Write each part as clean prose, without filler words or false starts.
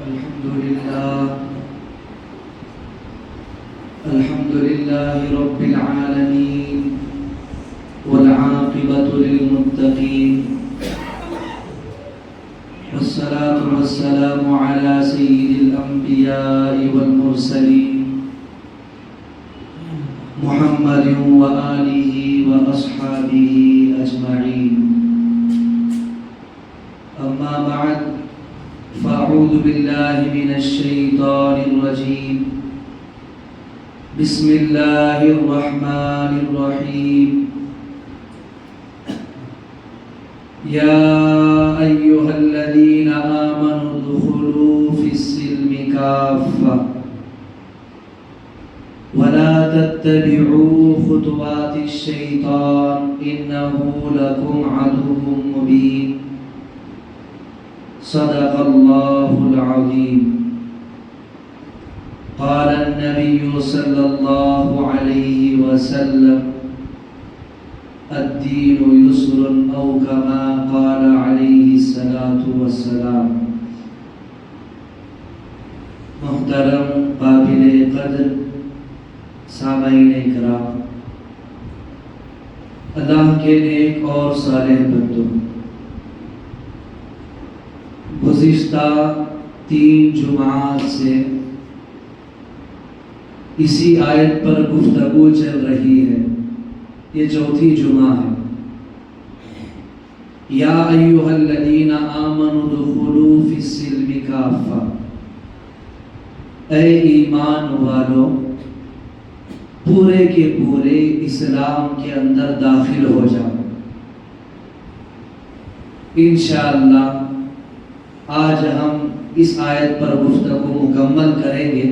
الحمد لله رب العالمين والعاقبة للمتقين والصلاة والسلام على سيد الأنبياء والمرسلين محمد وآله وأصحابه أجمعين. أما بعد فأعوذ بالله من الشيطان الرجيم. بسم الله الرحمن الرحيم. يا أيها الذين آمنوا ادخلوا في السلم كافة ولا تتبعوا خطوات الشيطان إنه لكم عدو مبين. صدق الله العظيم. قال النبي صلى الله عليه وسلم الدين يسر أو كما قال عليه الصلاة والسلام. محترم قابل قدر سامعین کرام، اللہ کے نیک اور صالح بندوں، گزشتہ 3 جمعات سے اسی آیت پر گفتگو چل رہی ہے. یہ 4تھی جمعہ ہے. یا ایھا الذین آمنوا ادخلوا فی السلم کافہ، اے ایمان والو پورے کے پورے اسلام کے اندر داخل ہو جاؤ. انشاءاللہ آج ہم اس آیت پر گفتگو مکمل کریں گے.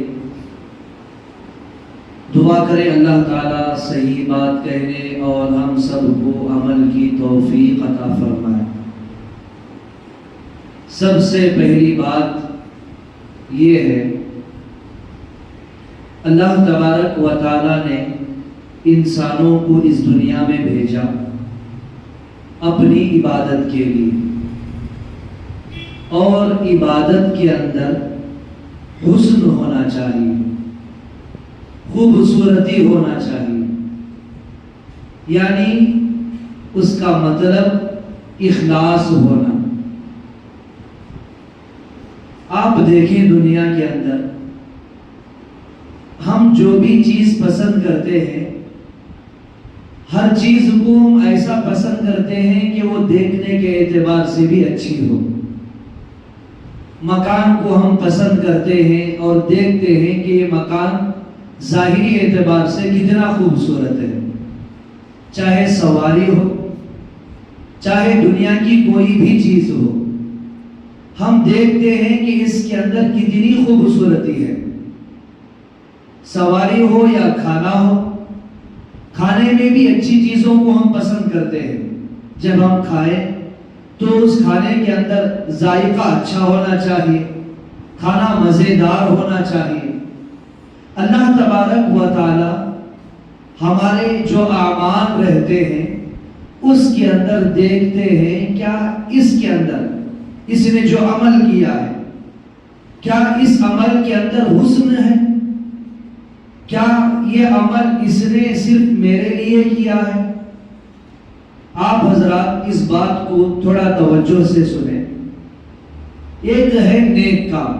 دعا کریں اللہ تعالیٰ صحیح بات کہنے اور ہم سب کو عمل کی توفیق عطا فرمائے. سب سے پہلی بات یہ ہے، اللہ تبارک و تعالیٰ نے انسانوں کو اس دنیا میں بھیجا اپنی عبادت کے لیے، اور عبادت کے اندر حسن ہونا چاہیے، خوبصورتی ہونا چاہیے. یعنی اس کا مطلب اخلاص ہونا. آپ دیکھیں دنیا کے اندر ہم جو بھی چیز پسند کرتے ہیں، ہر چیز کو ہم ایسا پسند کرتے ہیں کہ وہ دیکھنے کے اعتبار سے بھی اچھی ہو. مکان کو ہم پسند کرتے ہیں اور دیکھتے ہیں کہ یہ مکان ظاہری اعتبار سے کتنا خوبصورت ہے. چاہے سواری ہو، چاہے دنیا کی کوئی بھی چیز ہو، ہم دیکھتے ہیں کہ اس کے اندر کتنی خوبصورتی ہے. سواری ہو یا کھانا ہو، کھانے میں بھی اچھی چیزوں کو ہم پسند کرتے ہیں. جب ہم کھائیں تو اس کھانے کے اندر ذائقہ اچھا ہونا چاہیے، کھانا مزیدار ہونا چاہیے. اللہ تبارک و تعالی ہمارے جو اعمال رہتے ہیں اس کے اندر دیکھتے ہیں، کیا اس کے اندر اس نے جو عمل کیا ہے، کیا اس عمل کے اندر حسن ہے؟ کیا یہ عمل اس نے صرف میرے لیے کیا ہے؟ آپ حضرات اس بات کو تھوڑا توجہ سے سنیں. ایک ہے نیک کام.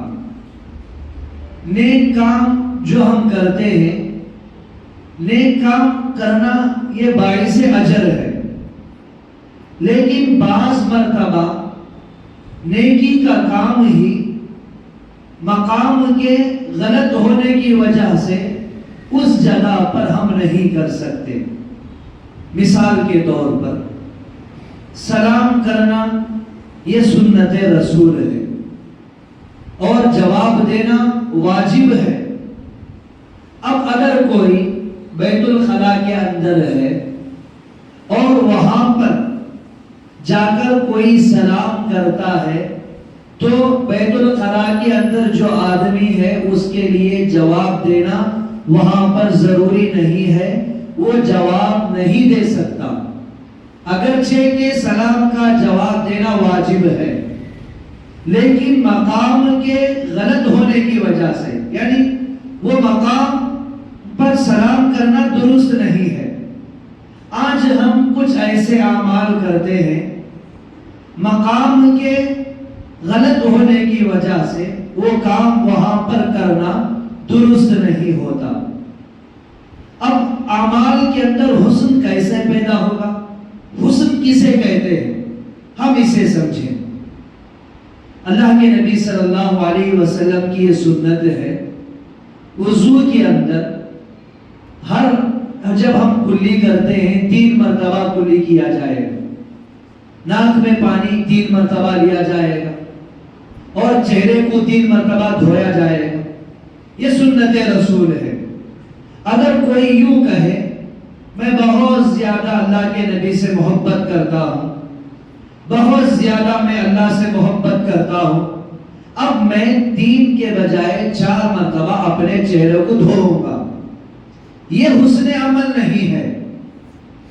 نیک کام جو ہم کرتے ہیں، نیک کام کرنا یہ باعث اجر ہے. لیکن بعض مرتبہ نیکی کا کام ہی مقام کے غلط ہونے کی وجہ سے اس جگہ پر ہم نہیں کر سکتے. مثال کے طور پر سلام کرنا یہ سنت رسول ہے اور جواب دینا واجب ہے. اب اگر کوئی بیت الخلا کے اندر ہے اور وہاں پر جا کر کوئی سلام کرتا ہے تو بیت الخلا کے اندر جو آدمی ہے اس کے لیے جواب دینا وہاں پر ضروری نہیں ہے، وہ جواب نہیں دے سکتا. اگرچہ کہ سلام کا جواب دینا واجب ہے، لیکن مقام کے غلط ہونے کی وجہ سے، یعنی وہ مقام پر سلام کرنا درست نہیں ہے۔ آج ہم کچھ ایسے اعمال کرتے ہیں مقام کے غلط ہونے کی وجہ سے وہ کام وہاں پر کرنا درست نہیں ہوتا۔ اب اعمال کے اندر حسن کیسے پیدا ہوگا؟ حسن کسے کہتے ہیں؟ ہم اسے سمجھیں۔ اللہ کے نبی صلی اللہ علیہ وسلم کی یہ سنت ہے، وضو کے اندر جب ہم کلی کرتے ہیں 3 مرتبہ کلی کیا جائے گا، ناک میں پانی 3 مرتبہ لیا جائے گا اور چہرے کو 3 مرتبہ دھویا جائے گا۔ یہ سنت رسول ہے۔ اگر کوئی یوں کہے میں بہت زیادہ اللہ کے نبی سے محبت کرتا ہوں، بہت زیادہ میں اللہ سے محبت کرتا ہوں، اب میں 3 کے بجائے 4 مرتبہ اپنے چہرے کو دھوؤں گا، یہ حسن عمل نہیں ہے،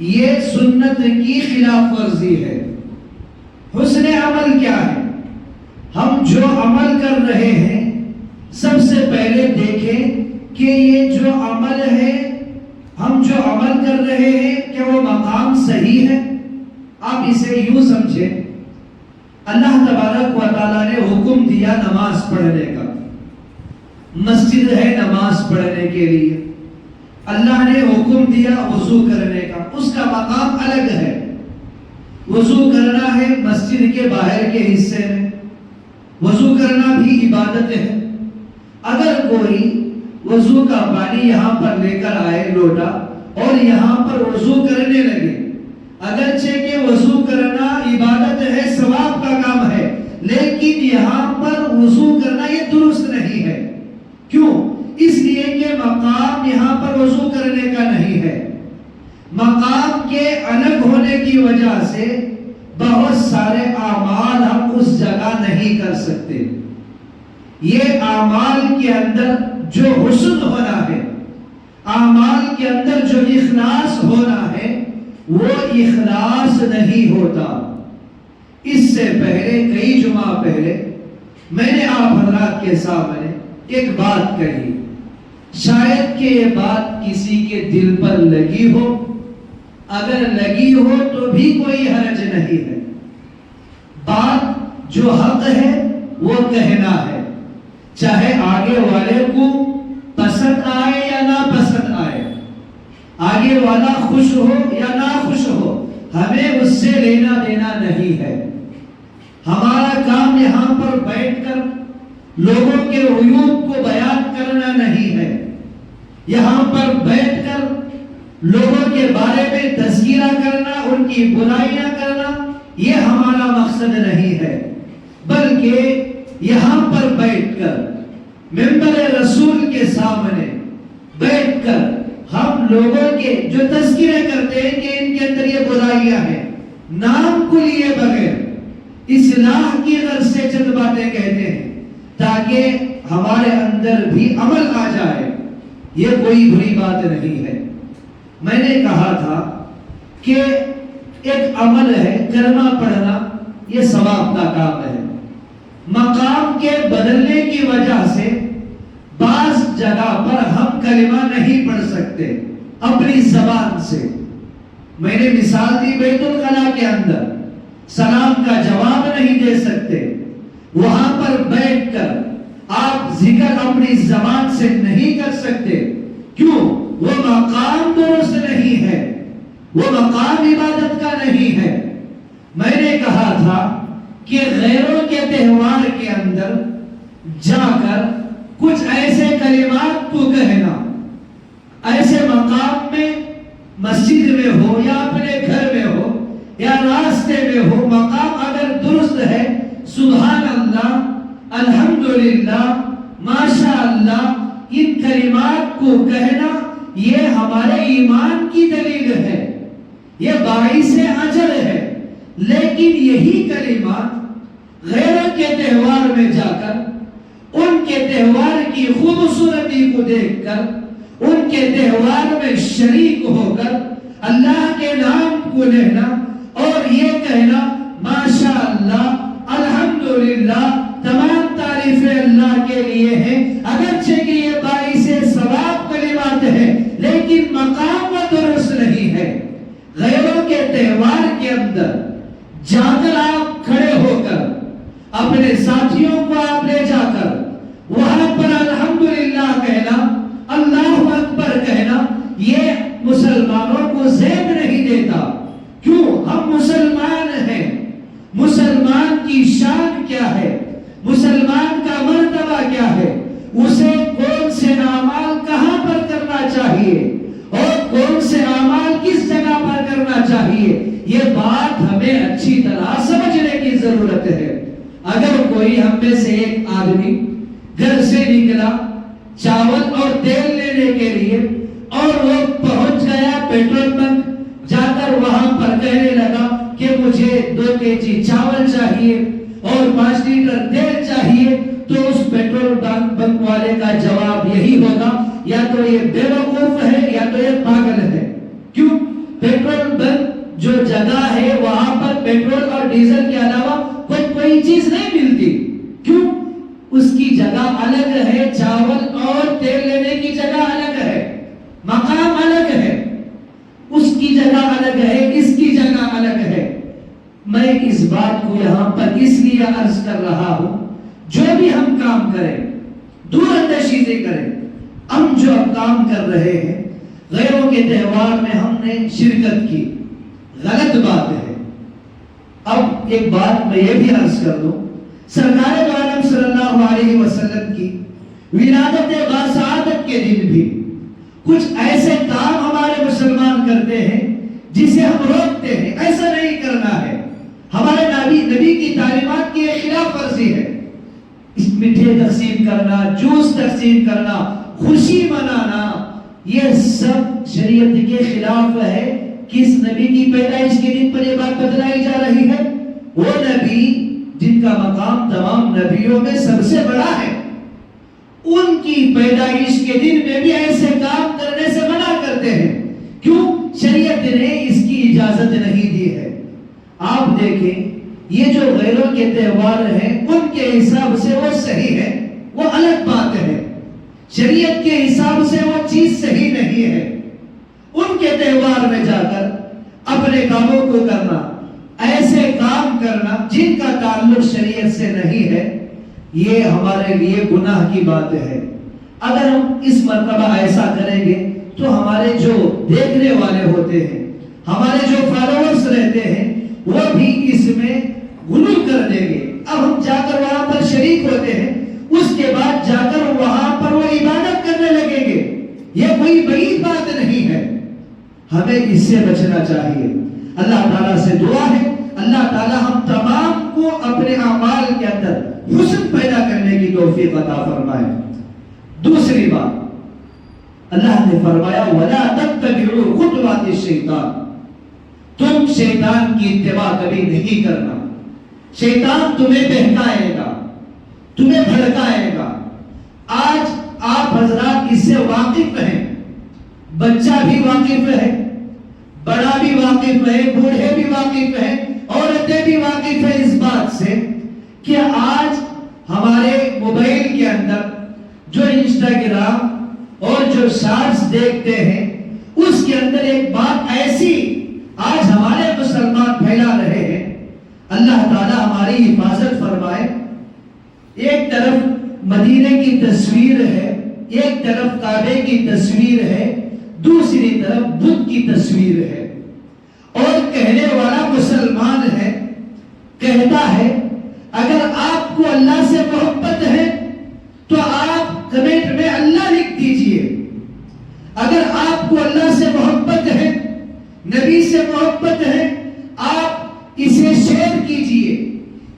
یہ سنت کی خلاف ورزی ہے۔ حسن عمل کیا ہے؟ ہم جو عمل کر رہے ہیں سب سے پہلے دیکھیں کہ یہ جو عمل ہے، ہم جو عمل کر رہے ہیں کہ وہ مقام صحیح ہے۔ آپ اسے یوں سمجھیں، اللہ تبارک و تعالیٰ نے حکم دیا نماز پڑھنے کا، مسجد ہے نماز پڑھنے کے لیے، اللہ نے حکم دیا وضو کرنے کا، اس کا مقام الگ ہے۔ وضو کرنا ہے مسجد کے باہر کے حصے میں، وضو کرنا بھی عبادت ہے۔ اگر کوئی وضو کا پانی یہاں پر لے کر آئے لوٹا اور یہاں پر وضو کرنے لگے، اگرچہ کہ وضو کرنا عبادت ہے، ثواب کا کام ہے، لیکن یہاں پر وضو کرنا یہ درست نہیں ہے۔ کیوں؟ اس لیے کہ مقام یہاں پر وضو کرنے کا نہیں ہے۔ مقام کے الگ ہونے کی وجہ سے بہت سارے اعمال ہم اس جگہ نہیں کر سکتے۔ یہ اعمال کے اندر جو حسن ہونا ہے، اعمال کے اندر جو اخلاص ہونا ہے، وہ اخلاص نہیں ہوتا۔ اس سے پہلے کئی جمعہ پہلے میں نے آپ حضرات کے سامنے ایک بات کہی، شاید کہ یہ بات کسی کے دل پر لگی ہو، اگر لگی ہو تو بھی کوئی حرج نہیں ہے۔ بات جو حق ہے وہ کہنا ہے، چاہے آگے والے کو پسند آئے یا نہ پسند آئے، آگے والا خوش ہو یا نہ خوش ہو، ہمیں اس سے لینا دینا نہیں ہے۔ ہمارا کام یہاں پر بیٹھ کر لوگوں کے عیوب کو بیان کرنا نہیں ہے، یہاں پر بیٹھ کر لوگوں کے بارے میں تذکرہ کرنا، ان کی برائیاں کرنا، یہ ہمارا مقصد نہیں ہے، بلکہ یہاں پر بیٹھ کر منبر رسول کے سامنے بیٹھ کر ہم لوگوں کے جو تذکرے کرتے ہیں کہ ان کے اندر یہ برائیاں ہیں، نام کو لیے بغیر اصلاح کی غرض سے چند باتیں کہتے ہیں تاکہ ہمارے اندر بھی عمل آ جائے، یہ کوئی بری بات نہیں ہے۔ میں نے کہا تھا کہ ایک عمل ہے کلمہ پڑھنا، یہ ثواب کا کام ہے۔ مقام کے بدلنے کی وجہ سے بعض جگہ پر ہم کلمہ نہیں پڑھ سکتے اپنی زبان سے۔ میں نے مثال دی بیت الخلا کے اندر سلام کا جواب نہیں دے سکتے، وہاں پر بیٹھ کر آپ ذکر اپنی زبان سے نہیں کر سکتے، کیوں؟ وہ مقام درست نہیں ہے، وہ مقام عبادت کا نہیں ہے۔ میں نے کہا تھا کہ غیروں کے تہوار کے اندر جا کر کچھ ایسے کلمات کو کہنا، ایسے مقام میں مسجد میں ہو یا اپنے گھر میں ہو یا راستے میں ہو، مقام اگر درست ہے، سبحان اللہ، الحمدللہ، ماشاء اللہ، ان کلمات کو کہنا یہ ہمارے ایمان کی دلیل ہے، یہ باعث اجر ہے۔ لیکن یہی کلمات غیروں کے تہوار میں جا کر ان کے تہوار کی خوبصورتی کو دیکھ کر ان کے تہوار میں شریک ہو کر اللہ کے نام کو لینا اور یہ کہنا ماشاء اللہ، الحمدللہ، اللہ کے لیے ہیں، اگرچہ کہ یہ باعث ثواب کلمات ہے لیکن مقام و درست نہیں ہے۔ غیروں کے تہوار کے اندر جا کر آپ کھڑے ہو کر اپنے ساتھیوں کو آپ لے جا کر وہاں پر الحمدللہ کہنا، اللہ اکبر کہنا، یہ مسلمانوں کو زیب نہیں دیتا۔ کیوں؟ ہم مسلمان ہیں۔ مسلمان کی شان کیا ہے؟ مسلمان کا مرتبہ کیا ہے؟ اسے کون سے اعمال کہاں پر کرنا چاہیے اور کون سے اعمال کس جگہ پر کرنا چاہیے، یہ بات ہمیں اچھی طرح سمجھنے کی ضرورت ہے۔ اگر کوئی ہم میں سے ایک آدمی گھر سے نکلا چاول اور تیل لینے کے لیے اور وہ پہنچ گیا پیٹرول پمپ، جا کر وہاں پر کہنے لگا کہ مجھے 2 کیجی چاول چاہیے اور 5 لیٹر تیل چاہیے، تو اس پیٹرول پمپ والے کا جواب یہی ہوگا، یا تو یہ بے وقوف ہے یا تو یہ پاگل ہے۔ کیوں؟ پیٹرول پمپ جو جگہ ہے وہاں پر پیٹرول اور ڈیزل کے علاوہ کوئی چیز نہیں ملتی۔ کیوں؟ اس کی جگہ الگ ہے، چاول اور تیل لینے کی جگہ الگ ہے، مقام الگ ہے، اس کی جگہ الگ ہے، اس کی جگہ الگ ہے۔ میں اس بات کو یہاں پر اس لیے عرض کر رہا ہوں، جو بھی ہم کام کریں، دور اندیشی کریں، ہم جو کام کر رہے ہیں غیروں کے تہوار میں ہم نے شرکت کی، غلط بات ہے۔ اب ایک بات میں یہ بھی عرض کر دوں، سرکار دو عالم صلی اللہ علیہ وسلم کی ولادت باسعادت کے دن بھی کچھ ایسے کام ہمارے مسلمان کرتے ہیں جسے ہم روکتے ہیں، ایسا نہیں کرنا ہے، ہمارے نبی کی تعلیمات کی خلاف ورزی ہے۔ میٹھے تقسیم کرنا، جوس تقسیم کرنا، خوشی منانا، یہ سب شریعت کے خلاف ہے۔ کس نبی کی پیدائش کے دن پر یہ بات بتلائی جا رہی ہے؟ وہ نبی جن کا مقام تمام نبیوں میں سب سے بڑا ہے، ان کی پیدائش کے دن میں بھی ایسے کام کرنے سے منع کرتے ہیں۔ کیوں؟ شریعت نے اس کی اجازت نہیں دی ہے۔ آپ دیکھیں، یہ جو غیروں کے تہوار ہیں ان کے حساب سے وہ صحیح ہے، وہ الگ بات ہے، شریعت کے حساب سے وہ چیز صحیح نہیں ہے۔ ان کے تہوار میں جا کر اپنے کاموں کو کرنا، ایسے کام کرنا جن کا تعلق شریعت سے نہیں ہے، یہ ہمارے لیے گناہ کی بات ہے۔ اگر ہم اس مرتبہ ایسا کریں گے تو ہمارے جو دیکھنے والے ہوتے ہیں، ہمارے جو فالوورز رہتے ہیں، وہ بھی اس میں غلو کر دیں گے۔ اب ہم جا کر وہاں پر شریک ہوتے ہیں، اس کے بعد جا کر وہاں پر وہ عبادت کرنے لگیں گے، یہ کوئی بعید بات نہیں ہے۔ ہمیں اس سے بچنا چاہیے۔ اللہ تعالیٰ سے دعا ہے، اللہ تعالیٰ ہم تمام کو اپنے اعمال کے اندر حسن پیدا کرنے کی توفیق عطا فرمائے۔ دوسری بات، اللہ نے فرمایا وَلَا تَتَّبِعُوا خُطُوَاتِ الشَّيْطَانِ، تم شیطان کی اتباع کبھی نہیں کرنا۔ شیطان تمہیں بہکائے گا، تمہیں بھڑکائے گا۔ آج آپ حضرات اس سے واقف ہیں، بچہ بھی واقف ہے، بڑا بھی واقف ہے، بوڑھے بھی واقف ہیں، عورتیں بھی واقف ہیں اس بات سے کہ آج ہمارے موبائل کے اندر جو انسٹاگرام اور جو شارٹس دیکھتے ہیں، اس کے اندر ایک بات ایسی آج ہمارے مسلمان پھیلا رہے ہیں۔ اللہ تعالیٰ ہماری حفاظت فرمائے۔ ایک طرف مدینے کی تصویر ہے، ایک طرف کعبے کی تصویر ہے، دوسری طرف بدھ کی تصویر ہے، اور کہنے والا مسلمان ہے، کہتا ہے اگر آپ کو اللہ سے محبت ہے تو آپ کمنٹ میں اللہ لکھ دیجئے، اگر آپ کو اللہ سے محبت ہے، نبی سے محبت ہے، آپ اسے شیئر کیجئے۔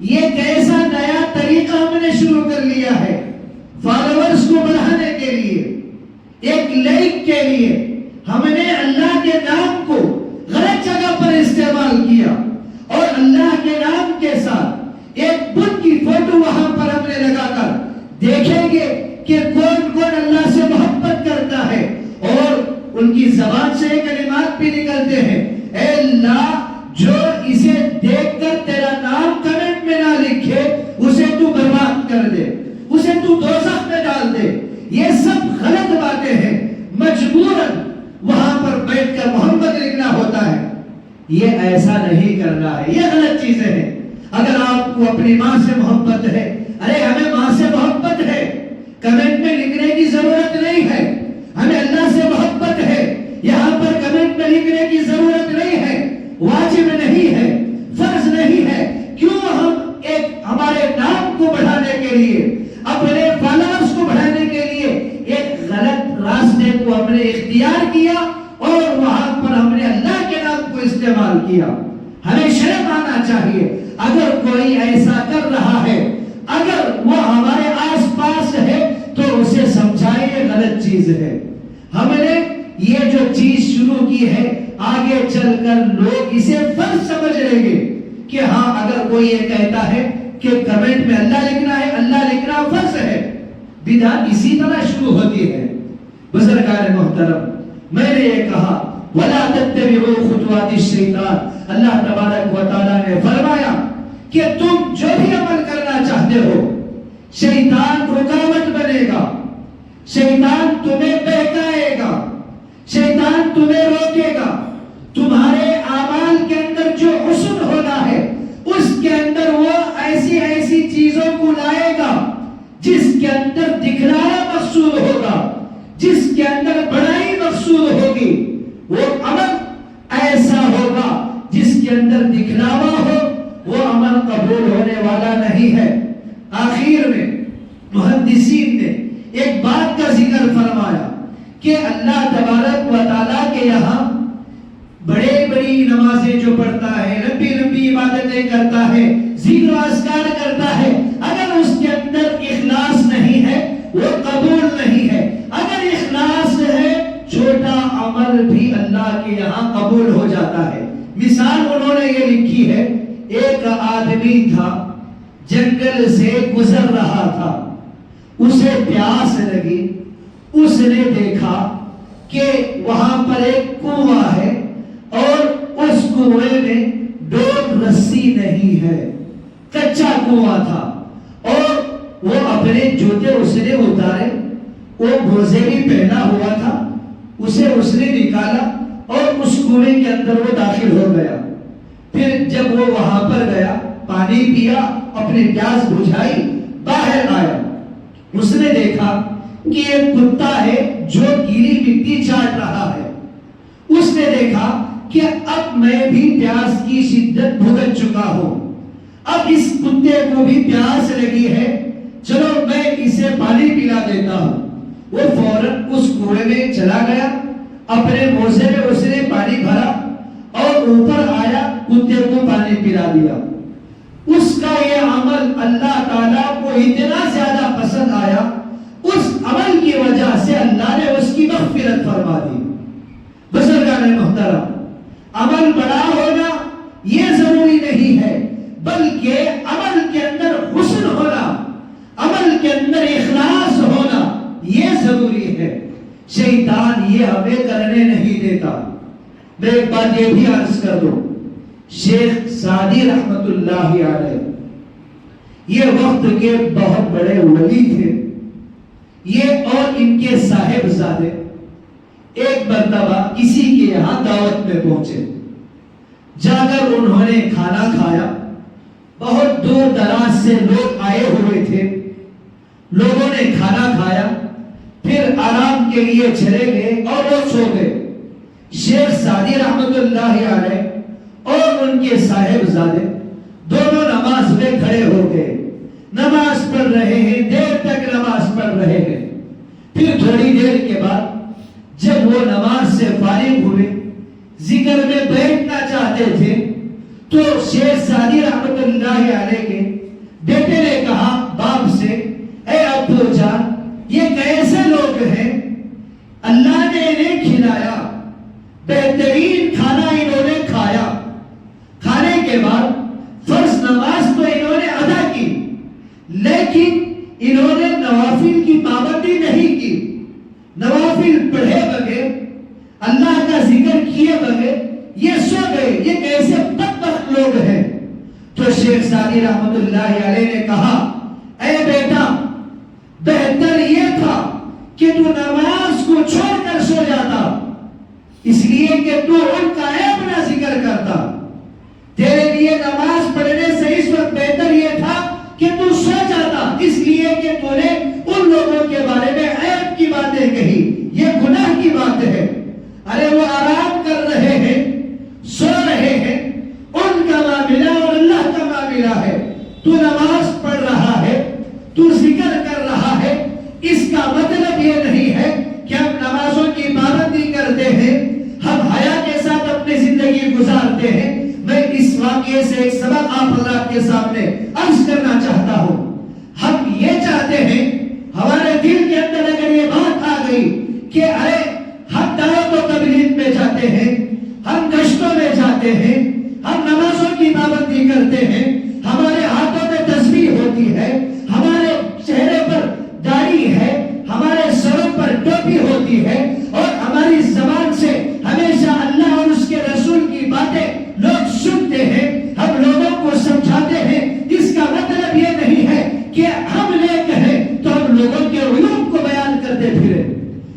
یہ کیسا نیا طریقہ ہم نے شروع کر لیا ہے فالوورز کو بڑھانے کے لیے، ایک لائک کے لیے ہم نے اللہ کے نام کو غلط جگہ پر استعمال کیا، اور اللہ کے نام کے ساتھ ایک بدھ کی فوٹو وہاں پر ہم نے لگا کر دیکھیں گے کہ کون کون اللہ سے محبت کرتا ہے، اور ان کی زبان سے کلمات بھی نکلتے ہیں، اے اللہ جو اسے دیکھ کر تیرا نام کمنٹ میں نہ لکھے اسے تو برباد کر دے، اسے تو نہیں کرنا ہے، یہ غلط چیزیں ہیں۔ اگر آپ کو اپنی ماں سے محبت ہے، ارے ہمیں ماں سے محبت ہے، کمنٹ میں لکھنے کی ضرورت نہیں ہے۔ ہمیں اللہ سے محبت ہے، یہاں پر کمنٹ میں لکھنے کی ضرورت نہیں ہے، واجب نہیں ہے، فرض نہیں ہے۔ کیوں ہم ایک ہمارے نام کو بڑھانے کے لیے، اپنے فالوورز کو بڑھانے کے لیے ایک غلط راستے کو ہم نے اختیار کیا اور وہاں پر ہم نے اللہ کے نام کو استعمال کیا؟ ہمیں شرم آنا چاہیے۔ اگر کوئی ایسا کر رہا ہے، اگر وہ ہمارے آس پاس ہے تو اسے سمجھائیں یہ غلط چیز ہے۔ ہم نے یہ جو چیز شروع کی ہے، آگے چل کر لوگ اسے فرض سمجھ لیں گے کہ ہاں اگر کوئی یہ کہتا ہے کہ کمنٹ میں اللہ لکھنا ہے، اللہ لکھنا فرض ہے، بدعت اسی طرح شروع ہوتی ہے۔ بزرگان محترم، میں نے یہ کہا وَلَا تَتَّبِعُوا خُطُوَاتِ الشَّيْطَانِ، اللہ تبارک و تعالیٰ نے فرمایا کہ تم جو بھی عمل کرنا چاہتے ہو، شیطان رکاوٹ بنے گا، شیطان تمہیں بہکائے گا، شیطان تمہیں روکے گا۔ تمہارے اعمال کے اندر جو حسن ہونا ہے، اس کے اندر وہ ایسی ایسی چیزوں کو لائے گا جس کے اندر دکھلایا مقصود ہوگا، جس کے اندر بڑائی مقصود ہوگی۔ وہ عمل ایسا ہوگا جس کے اندر دکھلاوا ہو، وہ عمل قبول ہونے والا نہیں ہے۔ آخر میں محدثین نے ایک بات کا ذکر فرمایا کہ اللہ تبارک و تعالیٰ کے یہاں بڑے بڑی نمازیں جو پڑھتا ہے، لمبی لمبی عبادتیں کرتا ہے، ذکر و اذکار کرتا ہے، اگر اس کے اندر اخلاص نہیں ہے وہ قبول نہیں ہے۔ اگر اخلاص ہے، چھوٹا عمل بھی اللہ کے یہاں قبول ہو جاتا ہے۔ مثال انہوں نے یہ لکھی ہے، ایک آدمی تھا، جنگل سے گزر رہا تھا، اسے پیاس لگی، اس نے دیکھا کہ وہاں پر ایک کنواں ہے اور اس کنویں میں ڈور رسی نہیں ہے، کچا کنواں تھا، اور وہ اپنے جوتے اس نے اتارے، وہ موزے بھی پہنا ہوا تھا، اسے اس نے نکالا اور اس کنویں کے اندر وہ داخل ہو گیا۔ پھر جب وہ وہاں پر گیا، پانی پیا، اپنی پیاس بجھائی، باہر آیا، اس نے دیکھا کہ ایک کتا ہے جو گیلی مٹی چاٹ رہا ہے۔ اس نے دیکھا کہ اب میں بھی پیاس کی شدت بھگت چکا ہوں، اب اس کتے کو بھی پیاس لگی ہے، چلو میں اسے پانی پلا دیتا ہوں۔ وہ فوراً اس کنویں میں چلا گیا، اپنے موزے میں اس نے پانی بھرا اور اوپر آیا، کتے کو پانی پلا دیا۔ اس کا یہ عمل اللہ تعالیٰ کو اتنا زیادہ پسند آیا، اس عمل کی وجہ سے اللہ نے اس کی مغفرت فرما دی۔ بزرگان محترم، عمل بڑا ہونا یہ ضروری نہیں ہے، بلکہ عمل کے اندر حسن ہونا، عمل کے اندر اخلاص ہونا یہ ضروری ہے۔ شیطان یہ ہمیں کرنے نہیں دیتا۔ میں ایک بات یہ بھی عرض کر دوں، شیخ سعدی رحمت اللہ علیہ یہ وقت کے بہت بڑے ولی تھے، یہ اور ان کے صاحبزادے ایک مرتبہ کسی کے یہاں دعوت میں پہنچے، جا کر انہوں نے کھانا کھایا، بہت دور دراز سے لوگ آئے ہوئے تھے، لوگوں نے کھانا کھایا، پھر آرام کے لیے چلے گئے اور وہ سو گئے۔ شیخ سعدی رحمت اللہ علیہ اور ان کے صاحبزادے دونوں نماز میں کھڑے ہو گئے، نماز پڑھ رہے ہیں، دیر تک نماز پڑھ رہے ہیں۔ پھر تھوڑی دیر کے بعد جب وہ نماز سے فارغ ہوئے، ذکر میں بیٹھنا چاہتے تھے، تو شیخ سعدی رحمت اللہ علیہ کے بیٹے نے کہا باپ سے، اے ابو جان، یہ کیسے لوگ ہیں، اللہ نے انہیں کھلایا، بہترین کھانا انہوں نے کھایا، کھانے کے بعد فرض نماز تو انہوں نے ادا کی، لیکن انہوں نے نوافل کی پابندی نہیں کی، نوافل پڑھے بغیر، اللہ کا ذکر کیے بغیر یہ سو گئے، یہ کیسے بدبخت لوگ ہیں۔ تو شیخ سعدی رحمت اللہ علیہ نے کہا، اے بیٹا، بہتر یہ تھا کہ تو نماز کو چھوڑ کر سو جاتا، اس لیے کہ تو ان کا اپنا ذکر کرتا، تو نماز پڑھ رہا ہے، تو ذکر کر رہا ہے، اس کا مطلب یہ نہیں ہے کہ ہم نمازوں کی پابندی کرتے ہیں، ہم حیا کے ساتھ اپنی زندگی گزارتے ہیں۔ میں اس واقعے سے ایک سبق آپ حضرات کے سامنے عرض کرنا چاہتا ہوں۔ ہم یہ چاہتے ہیں، ہمارے دل کے اندر اگر یہ بات آ گئی کہ ارے ہم دعوت و تبلیغ میں جاتے ہیں، ہم گشتوں میں جاتے ہیں، ہم نمازوں کی پابندی کرتے ہیں، ہمارے ہاتھوں میں تسبیح ہوتی ہے، ہمارے چہرے پر داڑھی ہے، ہمارے سروں پر ٹوپی ہوتی ہے، اور ہماری زبان سے ہمیشہ اللہ اور اس کے رسول کی باتیں لوگ سنتے ہیں، ہم لوگوں کو سمجھاتے ہیں۔ اس کا مطلب یہ نہیں ہے کہ ہم نیک ہیں تو ہم لوگوں کے عیوب کو بیان کرتے پھرے۔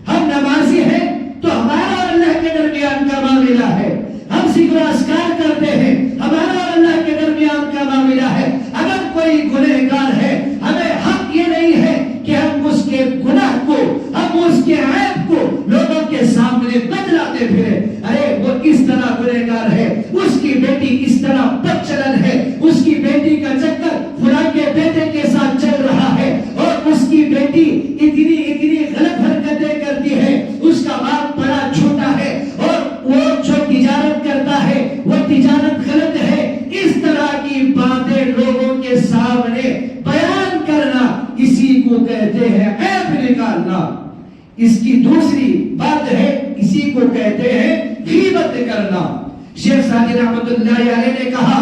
ہم نمازی ہیں تو ہمارا اور اللہ کے درمیان کا معاملہ ہے، ہم ذکر و اذکار کرتے ہیں، ہمارا اور اللہ کے درمیان کا معاملہ ہے۔ اگر کوئی گنہگار ہے، ہمیں حق یہ نہیں ہے کہ ہم اس کے گناہ کو، ہم اس کے عیب کو لوگوں کے سامنے بتلاتے پھرے۔ ارے وہ اس طرح گنہگار ہے، اس کی بیٹی اس طرح بدچلن ہے، اس کی بیٹی کا چکر فلاں کے بیٹے کے ساتھ چل رہا ہے، اور اس کی بیٹی اتنی غلط حرکتیں کرتی ہے، اس کا باپ بڑا چھوٹا ہے، اور وہ جو تجارت کرتا ہے وہ تجارت غلط ہے۔ اس طرح کی باتیں لوگوں کے سامنے بیان کرنا، اسی کو کہتے ہیں عیب نکالنا۔ اس کی دوسری بات ہے، اسی کو کہتے ہیں غیبت کرنا۔ شیخ سعدی رحمت اللہ علیہ نے کہا،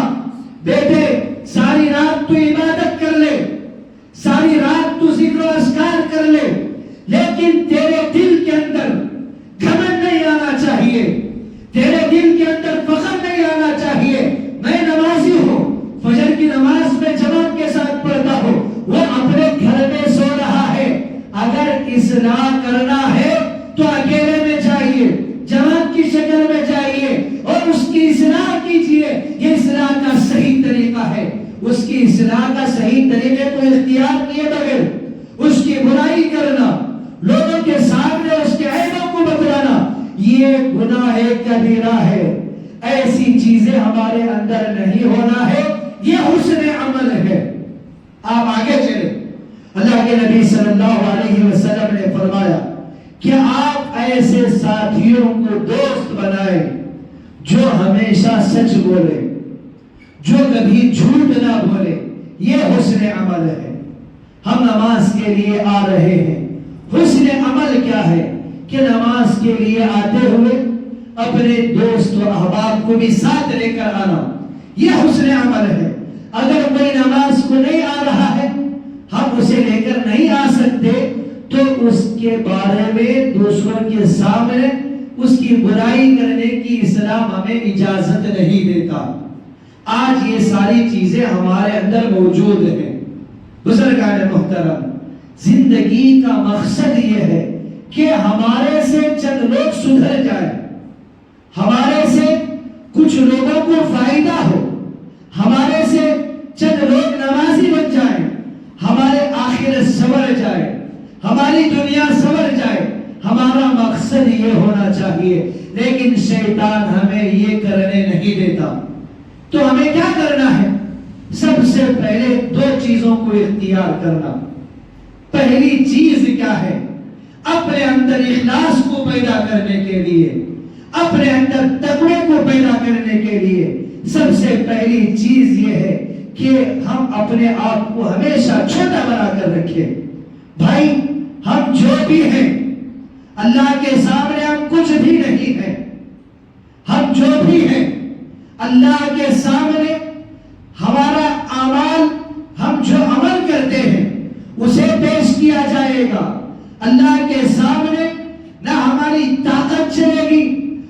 بیٹے ساری رات تو عبادت کر لے، ساری رات تو ذکر و اذکار کر لے، لیکن تیرے دل کے اندر گھمنڈ نہیں آنا چاہیے، تیرے دل کے اندر فخر نہیں آنا چاہیے۔ میں نمازی ہوں، فجر کی نماز میں جماعت کے ساتھ پڑھتا ہوں، وہ اپنے گھر میں سو رہا ہے۔ اگر اصلاح کرنا ہے تو اکیلے میں چاہیے، جماعت کی شکل میں چاہیے، اور اس کی اصلاح کیجئے۔ یہ اصلاح کا صحیح طریقہ ہے۔ اس کی اصلاح کا صحیح طریقے کو اختیار کیے بغیر اس کی برائی کرنا، لوگوں کے سامنے اس کے عیبوں کو بتلانا، یہ گناہ کبیرہ ہے۔ ایسی چیزیں ہمارے اندر نہیں ہونا ہے، یہ حسن عمل ہے۔ آپ آگے چلیں، اللہ کے نبی صلی اللہ علیہ وسلم نے فرمایا کہ آپ ایسے ساتھیوں کو دوست بنائیں جو ہمیشہ سچ بولے، جو کبھی جھوٹ نہ بولے۔ یہ حسن عمل ہے۔ ہم نماز کے لیے آ رہے ہیں، حسن عمل کیا ہے کہ نماز کے لیے آتے ہوئے اپنے دوست و احباب کو بھی ساتھ لے کر آنا، یہ حسن عمل ہے۔ اگر کوئی نماز کو نہیں آ رہا ہے، ہم اسے لے کر نہیں آ سکتے، تو اس کے بارے میں دوسروں کے سامنے اس کی برائی کرنے کی اسلام ہمیں اجازت نہیں دیتا۔ آج یہ ساری چیزیں ہمارے اندر موجود ہیں۔ بزرگان محترم، زندگی کا مقصد یہ ہے کہ ہمارے سے چند لوگ سدھر جائیں، ہمارے سے کچھ لوگوں کو فائدہ ہو، ہمارے سے چند لوگ نمازی بن جائیں، ہمارے آخرت سنور جائے، ہماری دنیا سنور جائے۔ ہمارا مقصد یہ ہونا چاہیے، لیکن شیطان ہمیں یہ کرنے نہیں دیتا۔ تو ہمیں کیا کرنا ہے؟ سب سے پہلے دو چیزوں کو اختیار کرنا۔ پہلی چیز کیا ہے؟ اپنے اندر اخلاص کو پیدا کرنے کے لیے، اپنے اندر تقوی کو پیدا کرنے کے لیے سب سے پہلی چیز یہ ہے کہ ہم اپنے آپ کو ہمیشہ چھوٹا بنا کر رکھیں۔ بھائی، ہم جو بھی ہیں اللہ کے سامنے ہم کچھ بھی نہیں ہیں۔ ہم جو بھی ہیں اللہ کے سامنے ہمارا اعمال، ہم جو عمل کرتے ہیں اسے پیش کیا جائے گا اللہ کے سامنے۔ نہ ہماری طاقت چلے گی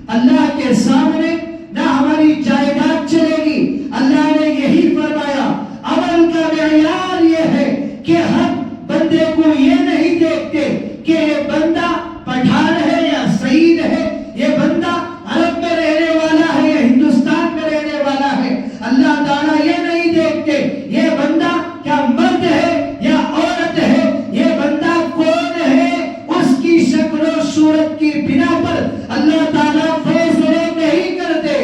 اللہ کے سامنے، نہ ہماری جائیداد چلے گی۔ اللہ نے یہی فرمایا، عمل کا معیار یہ ہے کہ ہم بندے کو یہ نہیں دیکھتے کہ یہ بندہ پٹھان ہے یا سعید ہے، یہ بندہ عرب میں رہنے والا ہے یا ہندوستان میں رہنے والا ہے۔ اللہ تعالیٰ یہ نہیں دیکھتے یہ بندہ کیا مرد ہے یا عورت ہے، یہ بندہ کون ہے، اس کی شکل و صورت کی بنا پر اللہ تعالیٰ فیصلے نہیں کرتے۔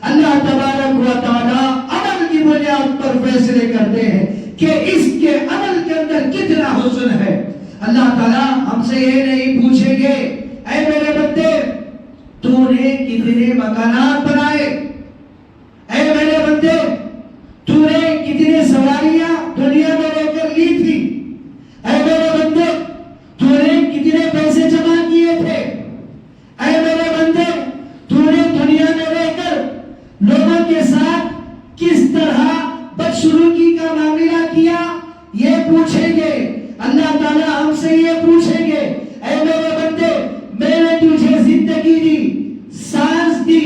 اللہ تبارک و تعالیٰ عمل کی بنیاد پر فیصلے کرتے ہیں۔ کہ اس کے عمل کے اندر کتنا حسن ہے۔ اللہ تعالیٰ ہم سے یہ نہیں پوچھیں گے اے میرے بندے تو نے کتنے مکانات بنائے، اے میرے بندے تو نے کتنے سواریاں دنیا میں لے کر لی تھی، اے میرے بندے تو نے کتنے پیسے جمع کیے تھے، اے میرے بندے تو نے دنیا میں رہ کر لوگوں کے ساتھ کس طرح بدسلوکی کا معاملہ کیا، یہ پوچھیں گے۔ اللہ تعالیٰ ہم سے یہ پوچھیں گے اے میرے بندے میں نے تجھے زندگی دی، سانس دی،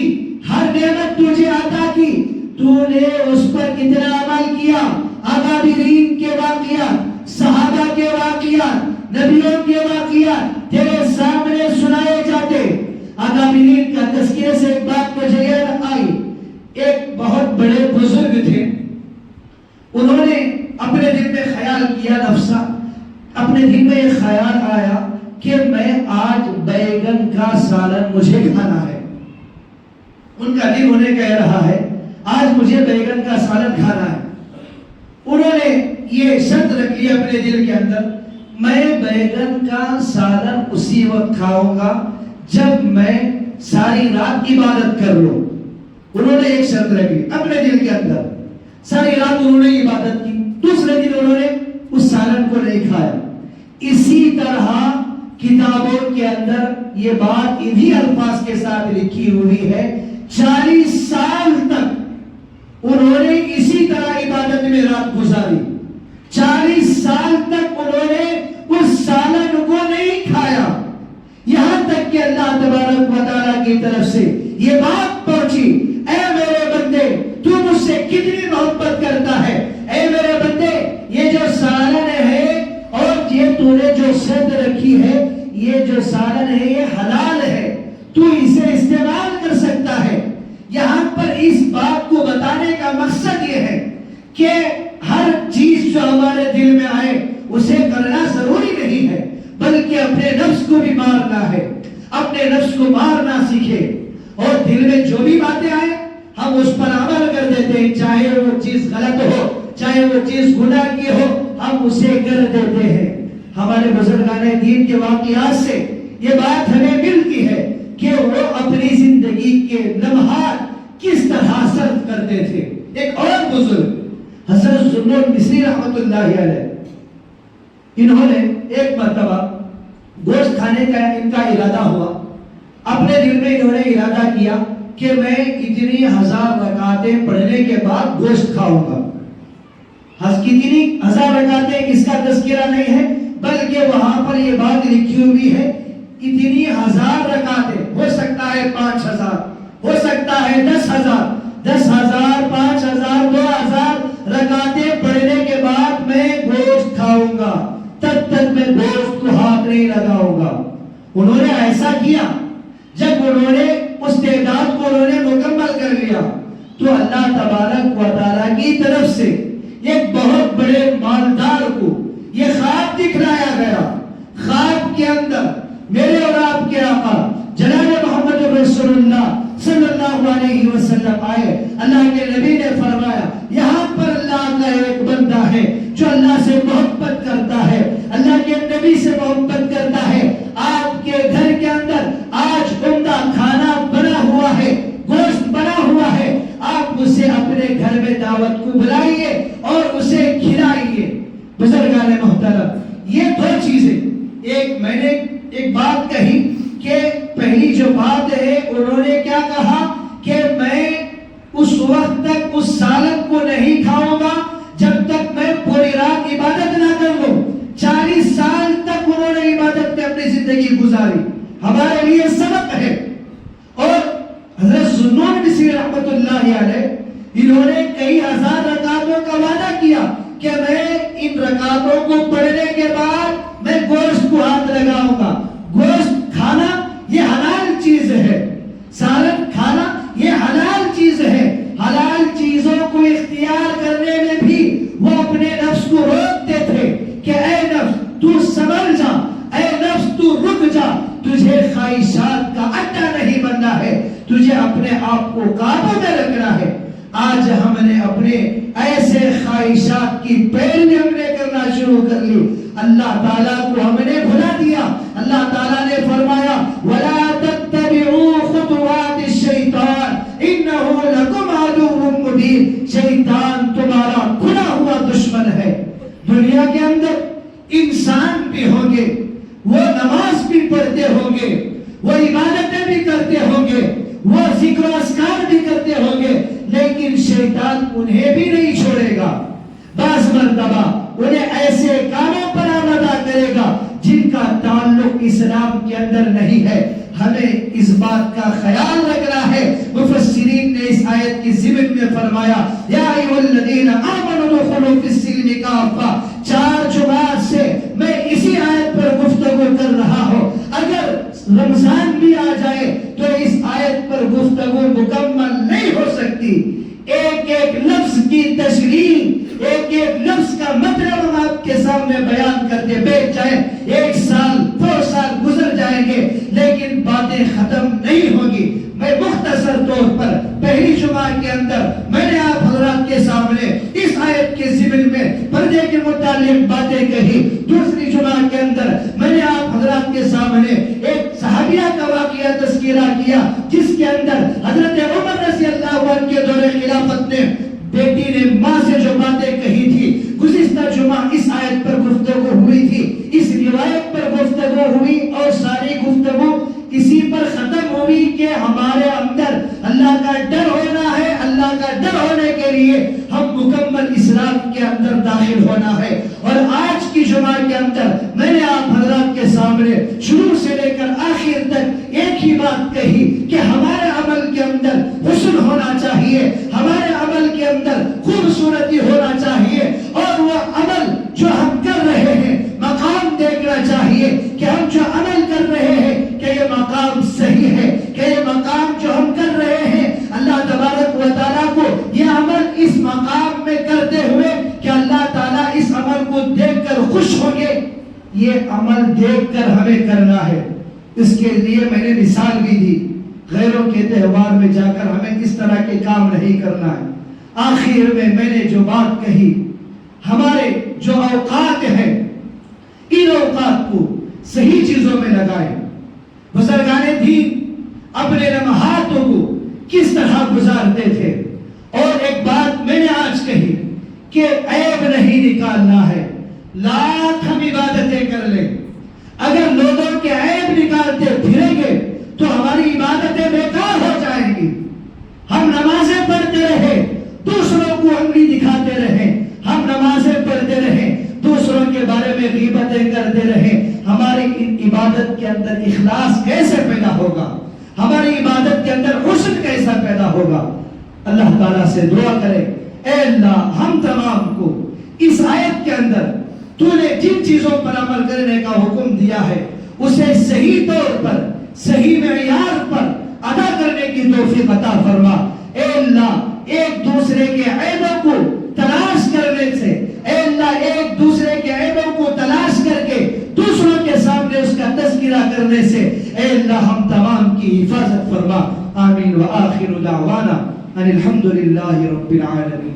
ہر نعمت تجھے عطا کی، تو نے اس پر کتنا عمل کیا۔ اکابرین کے واقعات، صحابہ کے واقعات، نبیوں کے واقعات تیرے سامنے سنائے جاتے۔ اکابرین کا تذکرے سے ایک بات مجھے یاد آئی، ایک بہت بڑے بزرگ تھے، انہوں نے اپنے دل میں خیال کیا، نفسا اپنے دل میں ایک خیال آیا کہ میں آج بیگن کا سالن مجھے کھانا ہے۔ ان کا دل انہیں کہہ رہا ہے آج مجھے بیگن کا سالن کھانا ہے۔ انہوں نے یہ شرط رکھ لی اپنے دل کے اندر، میں بیگن کا سالن اسی وقت کھاؤں گا جب میں ساری رات عبادت کر لوں۔ انہوں نے ایک شرط رکھ لی اپنے دل کے اندر، ساری رات انہوں نے عبادت کی، دوسرے دن انہوں نے اس سالن کو نہیں کھایا۔ اسی طرح کتابوں کے اندر یہ بات انہی الفاظ کے ساتھ لکھی ہوئی ہے، 40 سال تک انہوں نے اسی طرح عبادت میں رات گزاری، 40 سال تک انہوں نے اس سالن کو نہیں کھایا، یہاں تک کہ اللہ تبارک و تعالیٰ کی طرف سے یہ بات پہنچی اے میرے بندے تو مجھ سے کتنی محبت کرتا ہے، اے میرے بندے یہ جو سالن ہے اور یہ تو نے جو شرط رکھی ہے، یہ جو سالن ہے یہ حلال ہے، تو اسے استعمال کر سکتا ہے۔ یہاں پر اس بات کو بتانے کا مقصد یہ ہے کہ ہر چیز جو ہمارے دل میں آئے اسے کرنا ضروری نہیں ہے، بلکہ اپنے نفس کو بھی مارنا ہے، اپنے نفس کو مارنا سیکھے، اور دل میں جو بھی باتیں آئے ہم اس پر عمل کر دیتے ہیں، چاہے وہ چیز غلط ہو چاہے وہ چیز گناہ کی ہو ہم اسے کر دیتے ہیں۔ ہمارے بزرگان دین کے واقعات سے یہ بات ہمیں ملتی ہے کہ وہ اپنی زندگی کے لمحات کس طرح صرف کرتے تھے۔ ایک اور بزرگ حضرت ذوالنون مصری رحمت اللہ علیہ، انہوں نے ایک مرتبہ گوشت کھانے کا ان کا ارادہ ہوا، اپنے دل میں انہوں نے ارادہ کیا کہ میں اتنی 1000 رکعتیں پڑھنے کے بعد گوشت کھاؤں گا۔ کتنی 1000 رکعتیں اس کا تذکرہ نہیں ہے، بلکہ وہاں پر یہ بات لکھی ہوئی ہے اتنی 1000 رکعتیں، ہو سکتا ہے 5000، ہو سکتا ہے 10,000، 10,000 5,000 2,000 رکعتیں پڑھنے کے بعد میں گوشت کھاؤں گا، تب تک میں گوشت کو ہاتھ نہیں لگاؤں گا۔ انہوں نے ایسا کیا، جب انہوں نے اس تعداد کو انہوں نے مکمل کر لیا تو اللہ تبارک و تعالیٰ کی طرف سے ایک بہت بڑے مالدار کو یہ خواب دکھلایا گیا۔ خواب کے اندر میرے اور آپ کے آقا جناب محمد رسول اللہ صلی اللہ علیہ وسلم آئے، اللہ کے نبی نے فرمایا یہاں پر اللہ کا ایک بندہ ہے جو اللہ سے محبت کرتا ہے، اللہ کے نبی سے محبت کرتا ہے، آپ کے گھر کے اندر آج عمدہ کھانا بنا ہوا ہے، گوشت بنا ہوا ہے، آپ اسے اپنے گھر میں دعوت کو بلائیے اور اسے کھلائیے۔ بزرگان محترم یہ دو چیزیں، ایک میں نے ایک بات کہی کہ پہلی جو بات ہے انہوں نے کیا کہا کہ میں اس وقت تک اس سالن کو نہیں کھاؤں گا جب تک میں پوری رات عبادت نہ کر لوں۔ 40 سال تک انہوں نے عبادت میں اپنی زندگی گزاری، ہمارے لیے سبق ہے۔ اور حضرت ذوالنون مصری رحمت اللہ علیہ انہوں نے کئی 1000 رکعتوں کا وعدہ کیا کہ میں ان رکعتوں کو پڑھنے کے بعد میں گوشت کو ہاتھ لگاؤں گا۔ گوشت کھانا یہ حلال چیز ہے، سالن کھانا یہ حلال چیز ہے، حلال چیزوں کو اختیار کرنے میں بھی وہ اپنے نفس کو روکتے تھے کہ اے نفس تو سنبھل جا، اے نفس تو رک جا، تجھے خواہشات کا اڈا نہیں بننا ہے، تجھے اپنے آپ کو قابو میں رکھنا ہے۔ آج ہم نے اپنے ایسے خواہشات کی پیروی ہم نے کرنا شروع کر لی، اللہ تعالیٰ کو ہم نے بھلا دیا۔ اللہ تعالیٰ نے فرمایا وَلَا تَتَّبِعُوا خُطُوَاتِ الشَّيْطَانِ إِنَّهُ لَكُمْ عَدُوٌّ مُّبِينٌ، شیطان تمہارا کھلا ہوا دشمن ہے۔ دنیا کے اندر انسان بھی ہوں گے، وہ نماز بھی پڑھتے ہوں گے، وہ عبادتیں بھی کرتے ہوں گے، وہ ذکر و اذکار بھی کرتے ہوں گے، لیکن شیطان انہیں بھی نہیں چھوڑے گا۔ بعض مرتبہ انہیں ایسے کاموں پر آمادہ کرے گا جن کا تعلق اسلام کے اندر نہیں ہے۔ ہمیں اس بات کا خیال رکھنا ہے۔ مفسرین نے اس آیت کی ضمن میں فرمایا یا ایھا الذین آمنوا ادخلوا فی السلم کافہ۔ 4 جمعات سے میں اسی آیت پر گفتگو کر رہا ہوں۔ اگر رمضان بھی آ جائے تو اس آیت پر گفتگو مکمل نہیں ہو سکتی۔ ایک ایک لفظ کی تشریح، ایک ایک لفظ کا مطلب ہم آپ کے سامنے بیان کرتے بیٹھ جائیں، 1 سال 2 سال گزر جائیں گے لیکن باتیں ختم نہیں ہوگی۔ میں مختصر طور پر پہلی جمعہ کے اندر میں نے آپ حضرات کے سامنے اس آیت کے ضمن میں پردے کے متعلق باتیں کہی۔ دوسری جمعہ کے اندر میں نے آپ حضرات کے سامنے ایک صحابیہ کا واقعہ تذکرہ کیا جس کے اندر حضرت عمر رضی اللہ عنہ کے دور خلافت میں بیٹی نے ماں سے جو باتیں کہی تھی، گزشتہ جمعہ اس آیت پر گفتگو ہوئی تھی، اس روایت پر گفتگو ہوئی اور ساری گفتگو اسی پر ختم ہوئی کہ ہمارے اندر اللہ کا ڈر ہونا ہے۔ اللہ کا ڈر ہونے کے لیے ہم مکمل اسلام کے اندر داخل ہونا ہے۔ اور آج کی جمعہ کے اندر میں نے آپ حضرات کے سامنے شروع سے لے کر آخر تک ایک ہی بات کہی کہ ہمارے عمل کے اندر حسن ہونا چاہیے، ہمارے عمل کے اندر خوبصورتی ہونا چاہیے، اور وہ عمل جو ہم کر رہے ہیں مقام دیکھنا چاہیے کہ ہم جو عمل کر رہے ہیں کہ یہ مقام صحیح ہے، کہ یہ مقام جو ہم کر رہے ہیں اللہ تبارک و تعالیٰ کو یہ عمل اس مقام میں کرتے ہوئے کہ اللہ تعالیٰ اس عمل کو دیکھ کر خوش ہوں گے، یہ عمل دیکھ کر ہمیں کرنا ہے۔ اس کے لیے میں نے مثال بھی دی، غیروں کے تہوار میں جا کر ہمیں اس طرح کے کام نہیں کرنا ہے۔ آخر میں نے جو بات کہی، ہمارے جو اوقات ہیں ان اوقات کو صحیح چیزوں میں لگائیں۔ بزرگان دین اپنے لمحاتوں کو کس طرح گزارتے تھے، اور ایک بات میں نے آج کہی کہ عیب نہیں نکالنا ہے۔ لاکھ ہم عبادتیں کر لیں، اگر لوگوں کے عیب نکالتے پھریں گے تو ہماری عبادتیں بیکار ہو جائیں گی۔ ہم نمازیں پڑھتے رہے، دوسروں کو انگلی دکھاتے رہے، ہم نمازیں پڑھتے رہے، دوسروں کے بارے میں غیبتیں کرتے رہے، ہماری عبادت کے اندر اخلاص کیسے پیدا ہوگا؟ ہماری عبادت کے اندر حسن کیسا پیدا ہوگا؟ اللہ تعالیٰ سے دعا کرے اے اللہ ہم تمام کو اس آیت کے اندر تو نے جن چیزوں پر عمل کرنے کا حکم دیا ہے اسے صحیح طور پر، صحیح معیار پر ادا کرنے کی توفیق عطا فرما۔ اے اللہ ایک دوسرے کے عیبوں کو تلاش کرنے سے، اے اللہ ایک دوسرے کے عیبوں کو تلاش کر کے دوسروں کے سامنے اس کا تذکرہ کرنے سے اے اللہ ہم تمام کی حفاظت فرما۔ آمین وآخر دعوانا ان الحمد للہ رب العالمین۔